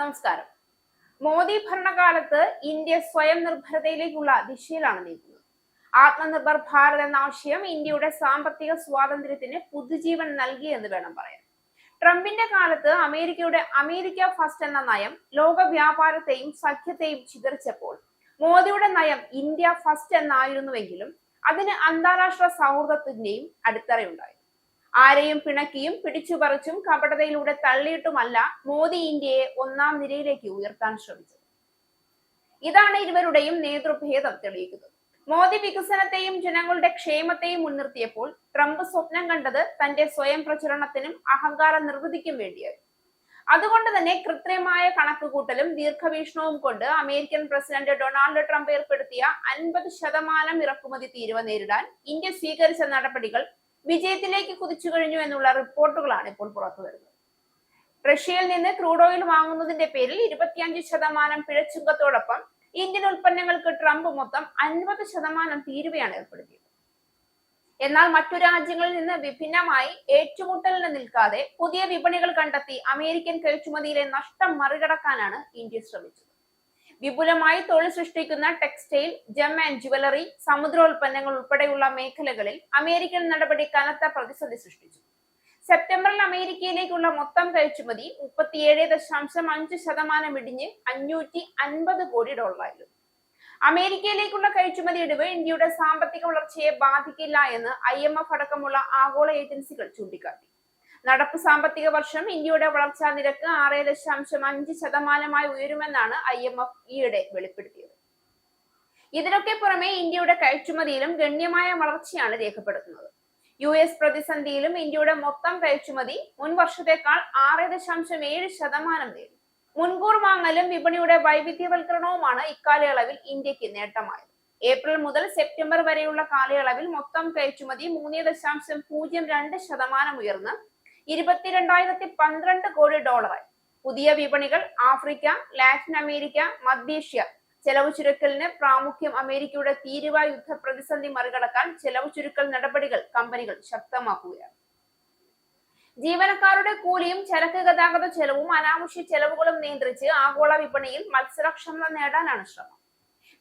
നമസ്കാരം. മോദി ഭരണകാലത്ത് ഇന്ത്യ സ്വയം നിർഭരതയിലേക്കുള്ള ദിശയിലാണ് നീങ്ങുന്നത്. ആത്മനിർഭർ ഭാരത് എന്ന ആശയം ഇന്ത്യയുടെ സാമ്പത്തിക സ്വാതന്ത്ര്യത്തിന് പുതുജീവൻ നൽകിയെന്ന് വേണം പറയാൻ. ട്രംപിന്റെ കാലത്ത് അമേരിക്കയുടെ അമേരിക്ക ഫസ്റ്റ് എന്ന നയം ലോക വ്യാപാരത്തെയും സഖ്യത്തെയും ചിതറിച്ചപ്പോൾ മോദിയുടെ നയം ഇന്ത്യ ഫസ്റ്റ് എന്നായിരുന്നുവെങ്കിലും അതിന് അന്താരാഷ്ട്ര സൗഹൃദത്തിന്റെയും അടിത്തറയുണ്ടായി. ആരെയും പിണക്കിയും പിടിച്ചുപറിച്ചും കപടതയിലൂടെ തള്ളിയിട്ടുമല്ല മോദി ഇന്ത്യയെ ഒന്നാം നിരയിലേക്ക് ഉയർത്താൻ ശ്രമിച്ചത്. ഇതാണ് ഇരുവരുടെയും നേതൃഭേദം തെളിയിക്കുന്നത്. മോദി വികസനത്തെയും ജനങ്ങളുടെ ക്ഷേമത്തെയും മുൻനിർത്തിയപ്പോൾ ട്രംപ് സ്വപ്നം കണ്ടത് തന്റെ സ്വയം പ്രചരണത്തിനും അഹങ്കാര നിർവൃതിക്കും വേണ്ടിയായിരുന്നു. അതുകൊണ്ട് തന്നെ കൃത്രിമമായ കണക്കുകൂട്ടലും ദീർഘവീക്ഷണവും കൊണ്ട് അമേരിക്കൻ പ്രസിഡന്റ് ഡൊണാൾഡ് ട്രംപ് ഏർപ്പെടുത്തിയ 50% ഇറക്കുമതി തീരുവ നേരിടാൻ ഇന്ത്യ സ്വീകരിച്ച നടപടികൾ വിജയത്തിലേക്ക് കുതിച്ചു കഴിഞ്ഞു എന്നുള്ള റിപ്പോർട്ടുകളാണ് ഇപ്പോൾ പുറത്തു വരുന്നത്. റഷ്യയിൽ നിന്ന് ക്രൂഡ് ഓയിൽ വാങ്ങുന്നതിന്റെ പേരിൽ 25% പിഴച്ചുങ്കത്തോടൊപ്പം ഇന്ത്യൻ ഉൽപ്പന്നങ്ങൾക്ക് ട്രംപ് മൊത്തം 50% തീരുവയാണ് ഏർപ്പെടുത്തിയത്. എന്നാൽ മറ്റു രാജ്യങ്ങളിൽ നിന്ന് വിഭിന്നമായി ഏറ്റുമുട്ടലിന് നിൽക്കാതെ പുതിയ വിപണികൾ കണ്ടെത്തി അമേരിക്കൻ കയറ്റുമതിയിലെ നഷ്ടം മറികടക്കാനാണ് ഇന്ത്യ ശ്രമിച്ചത്. വിപുലമായി തൊഴിൽ സൃഷ്ടിക്കുന്ന ടെക്സ്റ്റൈൽ, ജെം ആൻഡ് ജുവലറി, സമുദ്രോൽപ്പന്നങ്ങൾ ഉൾപ്പെടെയുള്ള മേഖലകളിൽ അമേരിക്കൻ നടപടി കനത്ത പ്രതിസന്ധി സൃഷ്ടിച്ചു. സെപ്റ്റംബറിൽ അമേരിക്കയിലേക്കുള്ള മൊത്തം കയറ്റുമതി 37.5% ഇടിഞ്ഞ് $550 കോടി ആയിരുന്നു. അമേരിക്കയിലേക്കുള്ള കയറ്റുമതി ഇടിവ് ഇന്ത്യയുടെ സാമ്പത്തിക വളർച്ചയെ ബാധിക്കില്ല എന്ന് IMF അടക്കമുള്ള ആഗോള ഏജൻസികൾ ചൂണ്ടിക്കാട്ടി. നടപ്പ് സാമ്പത്തിക വർഷം ഇന്ത്യയുടെ വളർച്ചാ നിരക്ക് 6.5% ഉയരുമെന്നാണ് IMF ഈയിടെ വെളിപ്പെടുത്തിയത്. ഇതിനൊക്കെ പുറമെ ഇന്ത്യയുടെ കയറ്റുമതിയിലും ഗണ്യമായ വളർച്ചയാണ് രേഖപ്പെടുത്തുന്നത്. US പ്രതിസന്ധിയിലും ഇന്ത്യയുടെ മൊത്തം കയറ്റുമതി മുൻ വർഷത്തേക്കാൾ 6.7% നേടി. മുൻകൂർ വാങ്ങലും വിപണിയുടെ വൈവിധ്യവൽക്കരണവുമാണ് ഇക്കാലയളവിൽ ഇന്ത്യക്ക് നേട്ടമായത്. ഏപ്രിൽ മുതൽ സെപ്റ്റംബർ വരെയുള്ള കാലയളവിൽ മൊത്തം കയറ്റുമതി 3.02% ഉയർന്ന് 22,012 കോടി ഡോളറായി. പുതിയ വിപണികൾ ആഫ്രിക്ക, ലാറ്റിൻ അമേരിക്ക, മധ്യേഷ്യ. ചെലവ് ചുരുക്കലിന് പ്രാമുഖ്യം അമേരിക്കയുടെ തീരുവ യുദ്ധ പ്രതിസന്ധി മറികടക്കാൻ ചെലവ് ചുരുക്കൽ നടപടികൾ കമ്പനികൾ ശക്തമാക്കുകയാണ്. ജീവനക്കാരുടെ കൂലിയും ചരക്ക് ഗതാഗത ചെലവും അനാവശ്യ ചെലവുകളും നിയന്ത്രിച്ച് ആഗോള വിപണിയിൽ മത്സരക്ഷമത നേടാനാണ് ശ്രമം.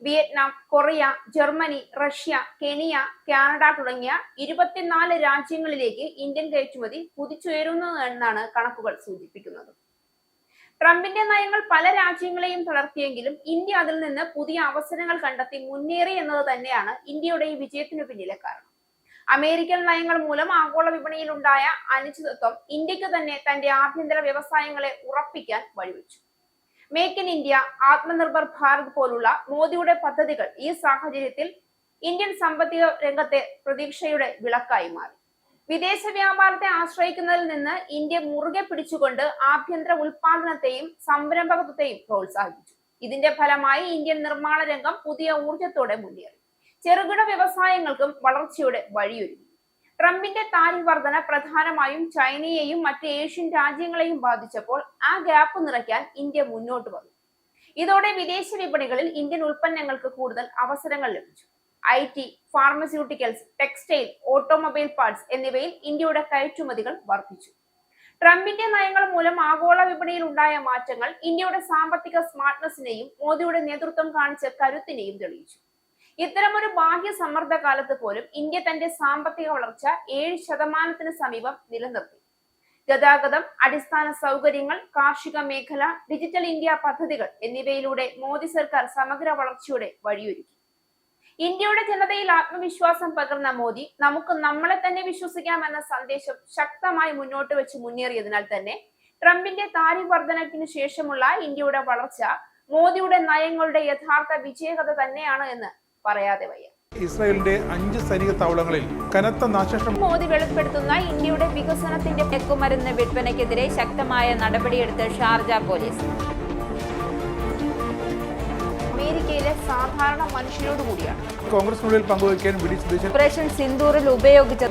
Vietnam, Korea, Germany, Russia, Kenya, Canada തുടങ്ങിയ 24 രാജ്യങ്ങളിലേക്ക് ഇന്ത്യൻ കയറ്റുമതി കുതിച്ചുയരുന്നു എന്നാണ് കണക്കുകൾ സൂചിപ്പിക്കുന്നത്. ട്രംപിന്റെ നയങ്ങൾ പല രാജ്യങ്ങളെയും തളർത്തിയെങ്കിലും ഇന്ത്യ അതിൽ നിന്ന് പുതിയ അവസരങ്ങൾ കണ്ടെത്തി മുന്നേറി എന്നത് തന്നെയാണ് ഇന്ത്യയുടെ ഈ വിജയത്തിനു പിന്നിലെ കാരണം. അമേരിക്കൻ നയങ്ങൾ മൂലം ആഗോള വിപണിയിൽ ഉണ്ടായ അനിശ്ചിതത്വം ഇന്ത്യക്ക് തന്നെ തന്റെ ആഭ്യന്തര വ്യവസായങ്ങളെ ഉറപ്പിക്കാൻ വഴിവെച്ചു. Make in India, Atmanirbhar Bharat പോലുള്ള മോദിയുടെ പദ്ധതികൾ ഈ സാഹചര്യത്തിൽ ഇന്ത്യൻ സാമ്പത്തിക രംഗത്തെ പ്രതീക്ഷയുടെ വിളക്കായി മാറി. വിദേശ വ്യാപാരത്തെ ആശ്രയിക്കുന്നതിൽ നിന്ന് ഇന്ത്യ മുറുകെ പിടിച്ചുകൊണ്ട് ആഭ്യന്തര ഉൽപാദനത്തെയും സംരംഭകത്വത്തെയും പ്രോത്സാഹിപ്പിച്ചു. ഇതിന്റെ ഫലമായി ഇന്ത്യൻ നിർമ്മാണ രംഗം പുതിയ ഊർജത്തോടെ മുന്നേറി. ചെറുകിട വ്യവസായങ്ങൾക്കും വളർച്ചയുടെ വഴിയൊരുങ്ങി. ട്രംപിന്റെ താരിഫ് വർധന പ്രധാനമായും ചൈനയെയും മറ്റ് ഏഷ്യൻ രാജ്യങ്ങളെയും ബാധിച്ചപ്പോൾ ആ ഗ്യാപ്പ് നിറയ്ക്കാൻ ഇന്ത്യ മുന്നോട്ട് വന്നു. ഇതോടെ വിദേശ വിപണികളിൽ ഇന്ത്യൻ ഉൽപ്പന്നങ്ങൾക്ക് കൂടുതൽ അവസരങ്ങൾ ലഭിച്ചു. IT, pharmaceuticals, textile, automobile parts എന്നിവയിൽ ഇന്ത്യയുടെ കയറ്റുമതികൾ വർദ്ധിച്ചു. ട്രംപിന്റെ നയങ്ങൾ മൂലം ആഗോള വിപണിയിൽ ഉണ്ടായ മാറ്റങ്ങൾ ഇന്ത്യയുടെ സാമ്പത്തിക സ്മാർട്ട്നെസ്സിനെയും മോദിയുടെ നേതൃത്വം കാണിച്ച കരുത്തിനെയും തെളിയിച്ചു. ഇത്തരമൊരു ബാഹ്യ സമ്മർദ്ദ കാലത്ത് പോലും ഇന്ത്യ തന്റെ സാമ്പത്തിക വളർച്ച 7% സമീപം നിലനിർത്തി. ഗതാഗതം, അടിസ്ഥാന സൗകര്യങ്ങൾ, കാർഷിക മേഖല, ഡിജിറ്റൽ ഇന്ത്യ പദ്ധതികൾ എന്നിവയിലൂടെ മോദി സർക്കാർ സമഗ്ര വളർച്ചയുടെ വഴിയൊരുക്കി. ഇന്ത്യയുടെ ജനതയിൽ ആത്മവിശ്വാസം പകർന്ന മോദി നമുക്ക് നമ്മളെ തന്നെ വിശ്വസിക്കാമെന്ന സന്ദേശം ശക്തമായി മുന്നോട്ട് വെച്ച് മുന്നേറിയതിനാൽ തന്നെ ട്രംപിന്റെ താരിഫ് വർധനയ്ക്കിന് ശേഷമുള്ള ഇന്ത്യയുടെ വളർച്ച മോദിയുടെ നയങ്ങളുടെ യഥാർത്ഥ വിജയകഥ തന്നെയാണ് എന്ന് പറയാതെ വയ്യ. ഇസ്രായേലിന്റെ 5 സൈനിക താവളങ്ങളിൽ കനത്ത നാശനഷ്ടം. മോദി വെളിപ്പെടുത്തുന്ന ഇന്ത്യയുടെ വികസനത്തിന്റെ മയക്കുമരുന്ന് വിൽപ്പനയ്ക്കെതിരെ ശക്തമായ നടപടിയെടുത്ത് ഷാർജ പോലീസ്. അമേരിക്കയിലെ സാധാരണ മനുഷ്യരോട് കൂടിയാണ് കോൺഗ്രസിനുള്ളിൽ പങ്കുവയ്ക്കാൻ ഓപ്പറേഷൻ സിന്ദൂറിൽ ഉപയോഗിച്ച